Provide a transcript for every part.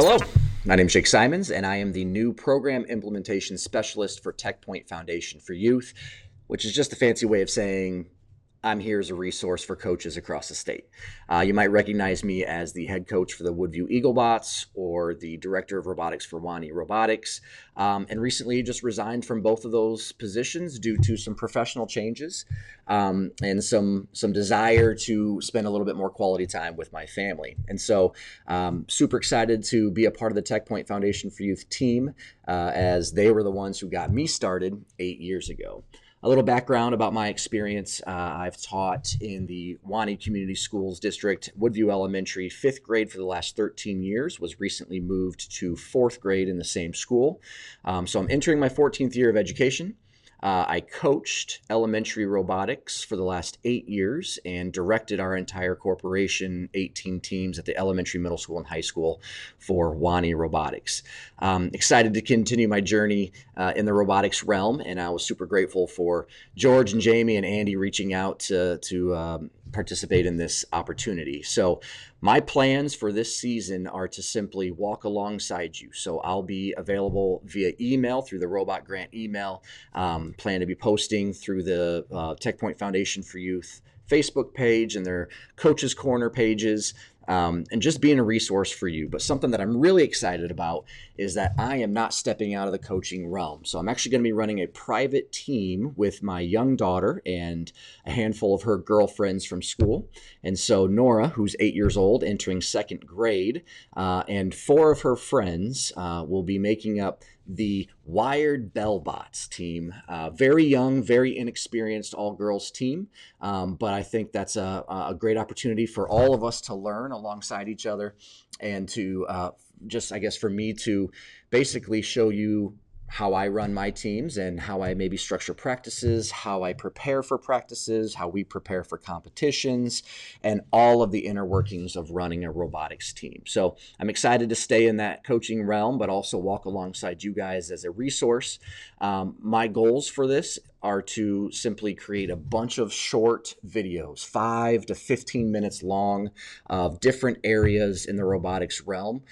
Hello, my name is Jake Simons, and I am the new Program Implementation Specialist for TechPoint Foundation for Youth, which is just a fancy way of saying I'm here as a resource for coaches across the state. You might recognize me as the head coach for the Woodview Eaglebots or the director of robotics for Wani Robotics, and recently just resigned from both of those positions due to some professional changes and some desire to spend a little bit more quality time with my family. And so super excited to be a part of the TechPoint Foundation for Youth team as they were the ones who got me started 8 years ago. A little background about my experience. I've taught in the Wani Community Schools District, Woodview Elementary, 5th grade for the last 13 years, was recently moved to 4th grade in the same school. So I'm entering my 14th year of education. I coached elementary robotics for the last 8 years and directed our entire corporation, 18 teams at the elementary, middle school, and high school for Wani Robotics. Excited to continue my journey in the robotics realm, and I was super grateful for George and Jamie and Andy reaching out to participate in this opportunity. So my plans for this season are to simply walk alongside you. So I'll be available via email through the Robot Grant email. Plan to be posting through the TechPoint Foundation for Youth Facebook page and their Coaches Corner pages, and just being a resource for you. But something that I'm really excited about is that I am not stepping out of the coaching realm. So I'm actually going to be running a private team with my young daughter and a handful of her girlfriends from school. And so Nora, who's 8 years old, entering 2nd grade, and 4 of her friends will be making up the Wired Bellbots team. Very young, very inexperienced all-girls team, but I think that's a great opportunity for all of us to learn alongside each other and to just, I guess, for me to basically show you how I run my teams and how I maybe structure practices, how I prepare for practices, how we prepare for competitions, and all of the inner workings of running a robotics team. So I'm excited to stay in that coaching realm, but also walk alongside you guys as a resource. My goals for this are to simply create a bunch of short videos, 5 to 15 minutes long, of different areas in the robotics realm.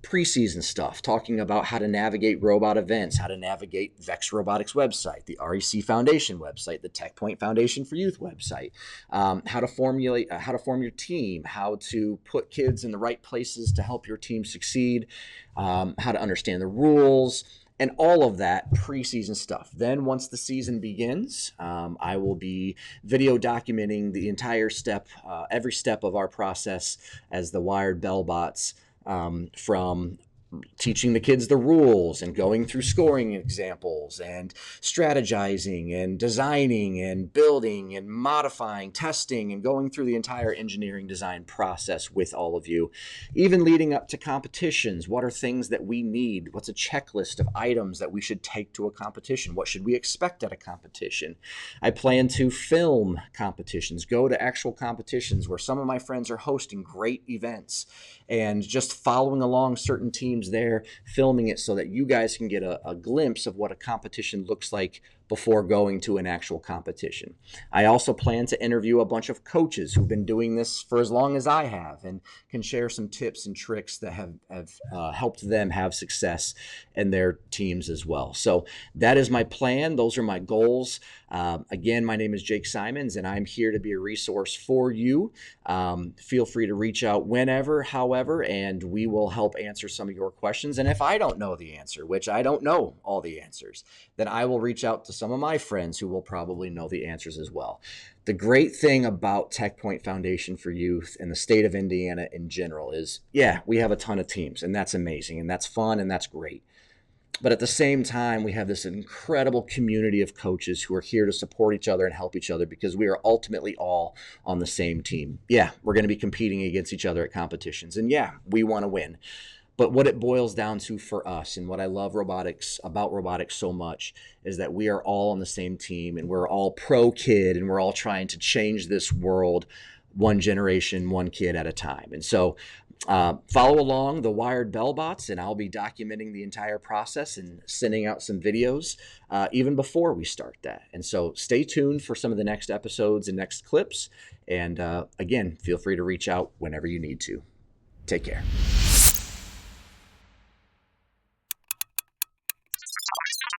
Preseason stuff, talking about how to navigate robot events, how to navigate VEX Robotics website, the REC Foundation website, the TechPoint Foundation for Youth website, how to form your team, how to put kids in the right places to help your team succeed, how to understand the rules, and all of that preseason stuff. Then once the season begins, I will be video documenting the entire step, every step of our process as the Wired Bellbots, from teaching the kids the rules and going through scoring examples and strategizing and designing and building and modifying, testing, and going through the entire engineering design process with all of you, even leading up to competitions. What are things that we need? What's a checklist of items that we should take to a competition? What should we expect at a competition? I plan to film competitions, go to actual competitions where some of my friends are hosting great events, and just following along certain teams there, filming it so that you guys can get a glimpse of what a competition looks like before going to an actual competition. I also plan to interview a bunch of coaches who've been doing this for as long as I have and can share some tips and tricks that have helped them have success in their teams as well. So that is my plan. Those are my goals. Again, my name is Jake Simons, and I'm here to be a resource for you. Feel free to reach out whenever, however, and we will help answer some of your questions. And if I don't know the answer, which I don't know all the answers, then I will reach out to some of my friends who will probably know the answers as well. The great thing about TechPoint Foundation for Youth and the state of Indiana in general is, yeah, we have a ton of teams, and that's amazing, and that's fun, and that's great. But at the same time, we have this incredible community of coaches who are here to support each other and help each other because we are ultimately all on the same team. Yeah, we're going to be competing against each other at competitions, and yeah, we want to win. But what it boils down to for us, and what I love about robotics so much, is that we are all on the same team, and we're all pro kid, and we're all trying to change this world one generation, one kid at a time. And so follow along the Wired Bellbots, and I'll be documenting the entire process and sending out some videos even before we start that. And so stay tuned for some of the next episodes and next clips. And again, feel free to reach out whenever you need to. Take care.